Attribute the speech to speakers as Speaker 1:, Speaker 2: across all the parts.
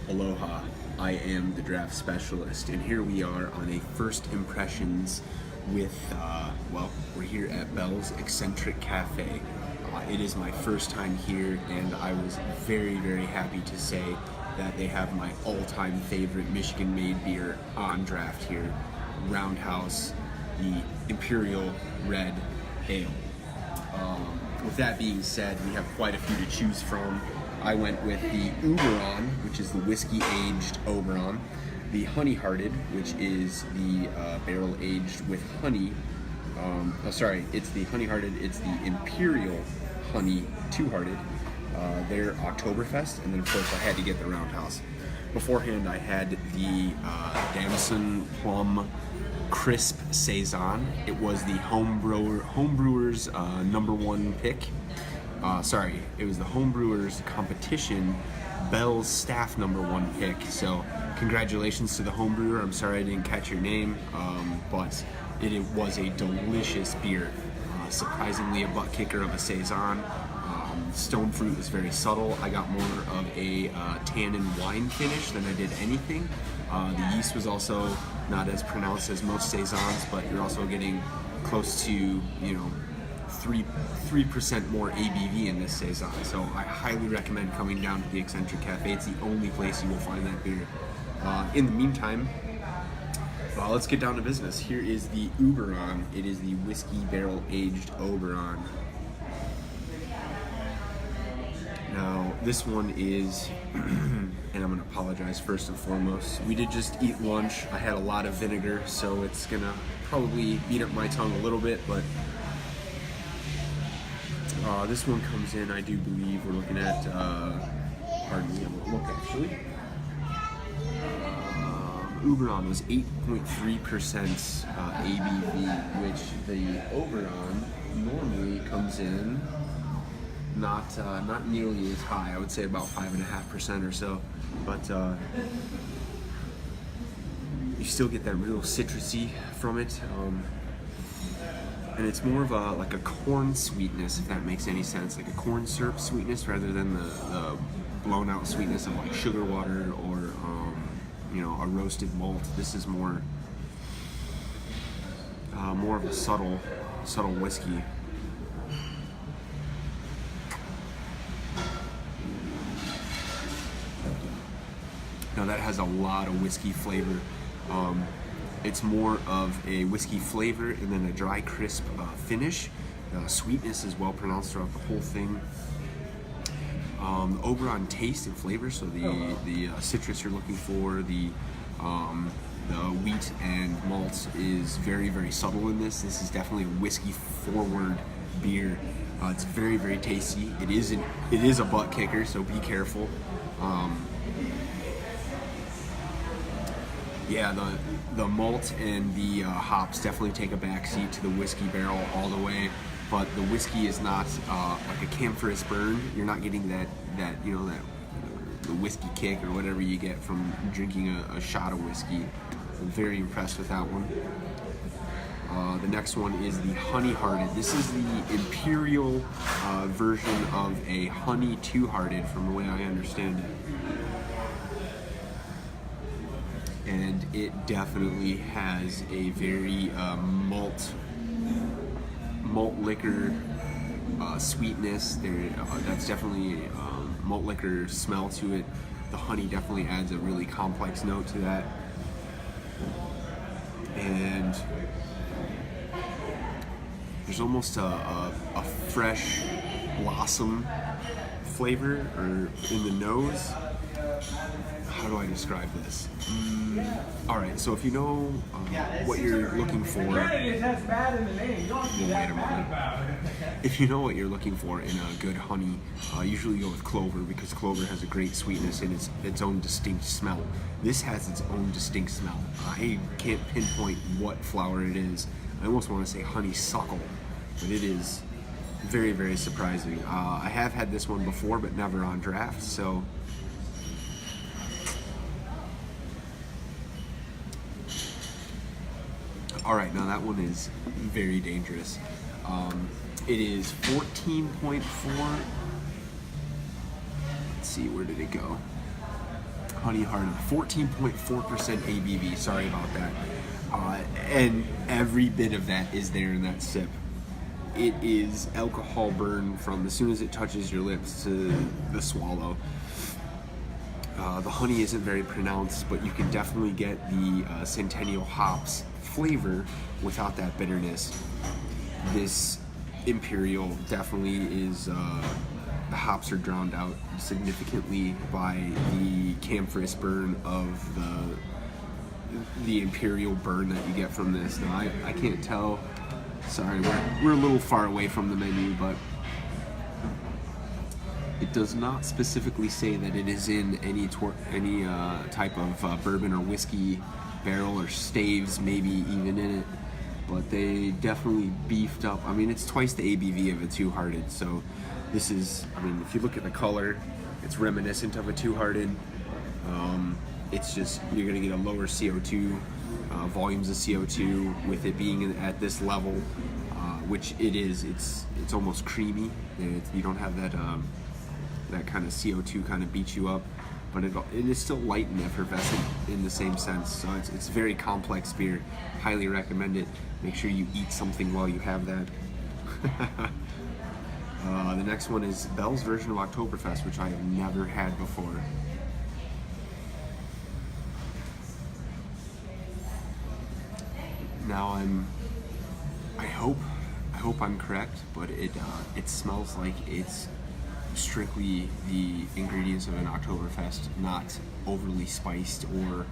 Speaker 1: Aloha, I am the draft specialist, and here we are on a first impressions with, we're here at Bell's Eccentric Cafe. It is my first time here, and I was very, very happy to say that they have my all-time favorite Michigan-made beer on draft here, Roundhouse, the Imperial Red Ale. With that being said, we have quite a few to choose from. I went with the Oberon, which is the whiskey-aged Oberon, the Honey Hearted, which is the barrel-aged with honey. It's the Honey Hearted, it's the Imperial Honey Two-Hearted. They're Oktoberfest, and then of course I had to get the Roundhouse. Beforehand, I had the Damson Plum Crisp Saison. It was the homebrewers number one pick. It was the homebrewers competition Bell's staff number one pick. So congratulations to the homebrewer. I'm sorry I didn't catch your name, but it was a delicious beer. Surprisingly a butt kicker of a Saison. Stone fruit was very subtle. I got more of a tannin wine finish than I did anything. The yeast was also not as pronounced as most Saisons, but you're also getting close to, 3% more ABV in this Saison. So I highly recommend coming down to the Eccentric Cafe. It's the only place you will find that beer. In the meantime, let's get down to business. Here is the Oberon. It is the whiskey barrel aged Oberon. Now, this one is, and I'm going to apologize first and foremost, we did just eat lunch. I had a lot of vinegar, so it's going to probably beat up my tongue a little bit, but this one comes in, I do believe, we're looking at, pardon me, I'm going to look actually. Oberon was 8.3% ABV, which the Oberon normally comes in not nearly as high. I would say about 5.5% or so, but you still get that real citrusy from it, and it's more of a corn sweetness, if that makes any sense, like a corn syrup sweetness rather than the blown out sweetness of like sugar water or a roasted malt. This is more of a subtle whiskey. Now that has a lot of whiskey flavor. It's more of a whiskey flavor and then a dry, crisp finish. Sweetness is well pronounced throughout the whole thing. The Oberon taste and flavor, so the citrus you're looking for, the wheat and malt is very, very subtle in this. This is definitely a whiskey-forward beer. It's very, very tasty. It is a butt kicker, so be careful. The malt and the hops definitely take a backseat to the whiskey barrel all the way, but the whiskey is not like a camphorous burn. You're not getting that the whiskey kick or whatever you get from drinking a shot of whiskey. I'm very impressed with that one. The next one is the Honey Hearted. This is the Imperial version of a Honey Two-Hearted, from the way I understand it. And it definitely has a very malt liquor sweetness. That's definitely malt liquor smell to it. The honey definitely adds a really complex note to that. And there's almost a fresh blossom flavor in the nose. How do I describe this? Alright, so if you know what you're looking for, wait a moment. If you know what you're looking for in a good honey, usually go with clover, because clover has a great sweetness and its own distinct smell. This has its own distinct smell. I can't pinpoint what flower it is. I almost want to say honeysuckle, but it is very, very surprising. I have had this one before, but never on draft, so alright, now that one is very dangerous. It is 14.4. Let's see, where did it go? honey hardened, 14.4% ABV. Sorry about that. And every bit of that is there in that sip. It is alcohol burn from as soon as it touches your lips to the swallow. The honey isn't very pronounced, but you can definitely get the Centennial hops flavor without that bitterness. This Imperial definitely is, the hops are drowned out significantly by the camphorous burn of the Imperial burn that you get from this. Now, I can't tell. Sorry, we're a little far away from the menu, but it does not specifically say that it is in any type of bourbon or whiskey barrel or staves, maybe even in it. But they definitely beefed up. I mean, it's twice the ABV of a two-hearted. So this is, I mean, if you look at the color, it's reminiscent of a two-hearted. It's just, you're gonna get a lower CO2, volumes of CO2 with it being at this level, which it is. It's almost creamy. You don't have that that kind of CO2 kind of beats you up, but it is still light and effervescent in the same sense. So it's very complex beer. Highly recommend it. Make sure you eat something while you have that. The next one is Bell's version of Oktoberfest, which I have never had before. Now I hope I'm correct, but it smells like it's strictly the ingredients of an Oktoberfest, not overly spiced or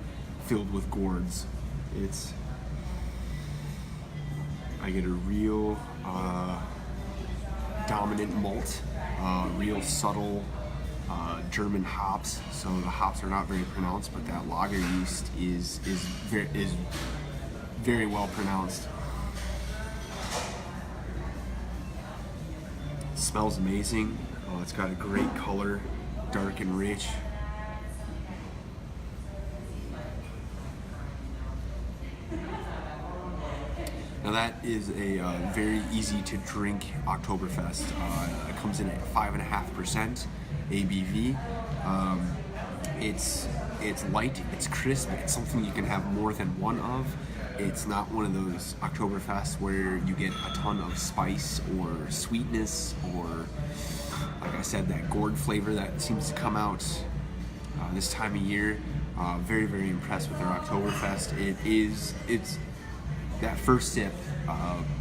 Speaker 1: filled with gourds. I get a real dominant malt, real subtle German hops. So the hops are not very pronounced, but that lager yeast is very well pronounced. Smells amazing. Oh, it's got a great color, dark and rich. Now that is a very easy to drink Oktoberfest. It comes in at 5.5% ABV. It's light, it's crisp, it's something you can have more than one of. It's not one of those Oktoberfests where you get a ton of spice or sweetness or, like I said, that gourd flavor that seems to come out this time of year. Very, very impressed with their Oktoberfest. It's that first sip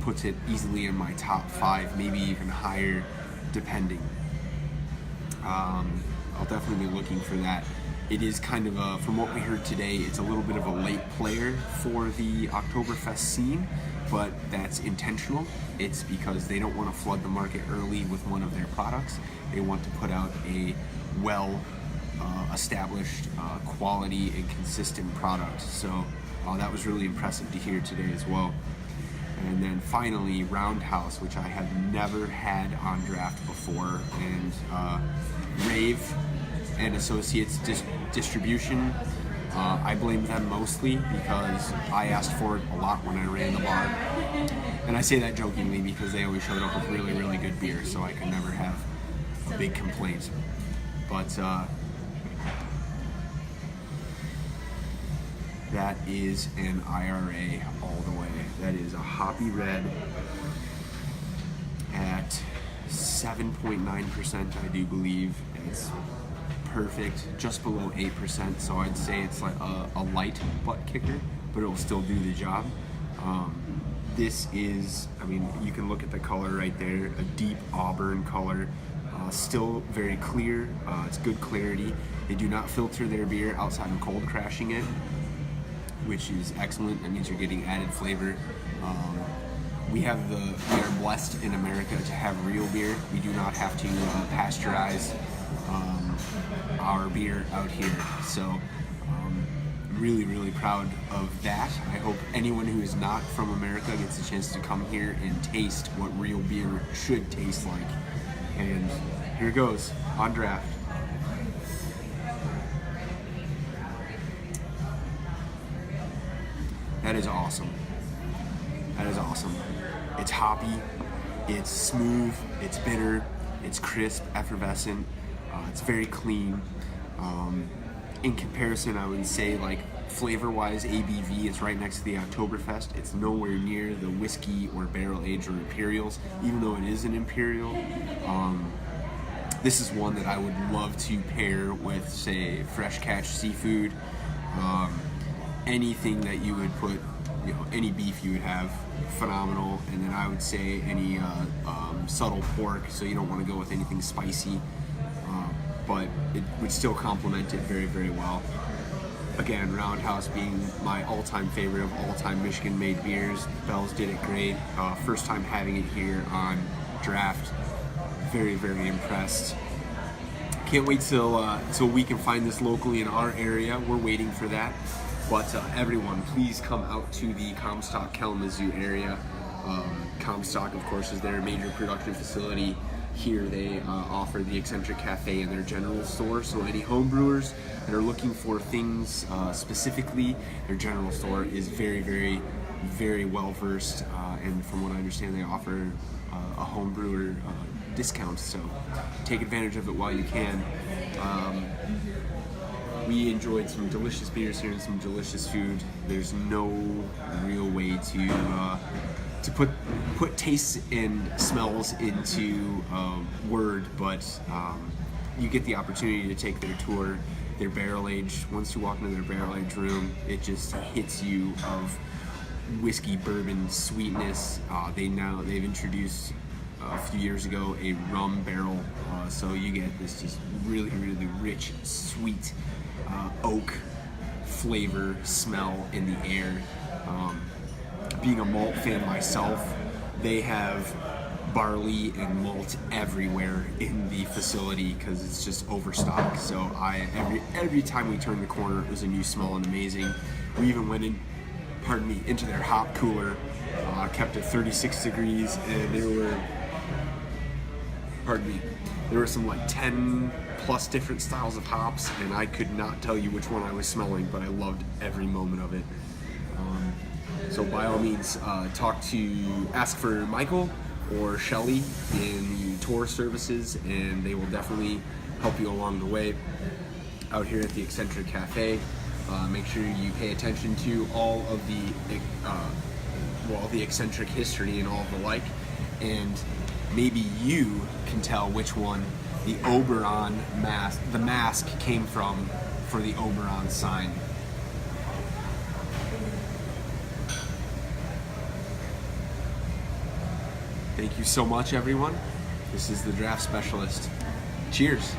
Speaker 1: puts it easily in my top 5, maybe even higher, depending. I'll definitely be looking for that. It is kind of from what we heard today, it's a little bit of a late player for the Oktoberfest scene, but that's intentional. It's because they don't want to flood the market early with one of their products. They want to put out a established quality and consistent product. So that was really impressive to hear today as well. And then finally, Roundhouse, which I have never had on draft before, and Rave and Associates distribution. I blame them mostly because I asked for it a lot when I ran the bar. And I say that jokingly because they always showed up with really, really good beer, so I could never have a big complaint. But that is an IRA all the way. That is a hoppy red at 7.9%, I do believe. It's perfect, just below 8%, so I'd say it's like a light butt kicker, but it will still do the job. This is, I mean, you can look at the color right there, a deep auburn color, still very clear. It's good clarity. They do not filter their beer outside of cold crashing it, which is excellent. That means you're getting added flavor. We are blessed in America to have real beer. We do not have to pasteurize our beer out here. So really, really proud of that. I hope anyone who is not from America gets a chance to come here and taste what real beer should taste like. And here it goes, on draft. That is awesome. That is awesome. It's hoppy, it's smooth, it's bitter, it's crisp, effervescent, it's very clean. in comparison, I would say like flavor-wise, ABV is right next to the Oktoberfest. It's nowhere near the whiskey or barrel aged or imperials, even though it is an imperial. This is one that I would love to pair with, say, fresh catch seafood, anything that you would put, any beef you would have, phenomenal. And then I would say any subtle pork, so you don't want to go with anything spicy, but it would still complement it very, very well. Again, Roundhouse being my all-time favorite of all-time Michigan-made beers. Bell's did it great. First time having it here on draft. Very, very impressed. Can't wait till we can find this locally in our area. We're waiting for that. But everyone, please come out to the Comstock Kalamazoo area. Comstock, of course, is their major production facility. Here they offer the Eccentric Café in their general store, so any homebrewers that are looking for things specifically, their general store is very, very, very well versed, and from what I understand, they offer a homebrewer discount, so take advantage of it while you can. We enjoyed some delicious beers here and some delicious food. There's no real way to put tastes and smells into word, but you get the opportunity to take their tour, their barrel age. Once you walk into their barrel age room, it just hits you of whiskey bourbon sweetness. They've introduced a few years ago a rum barrel, so you get this just really, really rich, sweet oak flavor smell in the air. Being a malt fan myself, they have barley and malt everywhere in the facility because it's just overstocked. So every time we turned the corner, it was a new smell and amazing. We even went into their hop cooler, kept it 36 degrees, and there were some like 10 plus different styles of hops, and I could not tell you which one I was smelling, but I loved every moment of it. So by all means, ask for Michael or Shelly in the tour services, and they will definitely help you along the way out here at the Eccentric Cafe. Make sure you pay attention to all of the eccentric history and all the like, and maybe you can tell which one the Oberon mask came from for the Oberon sign. Thank you so much, everyone. This is the Draft Specialist. Cheers.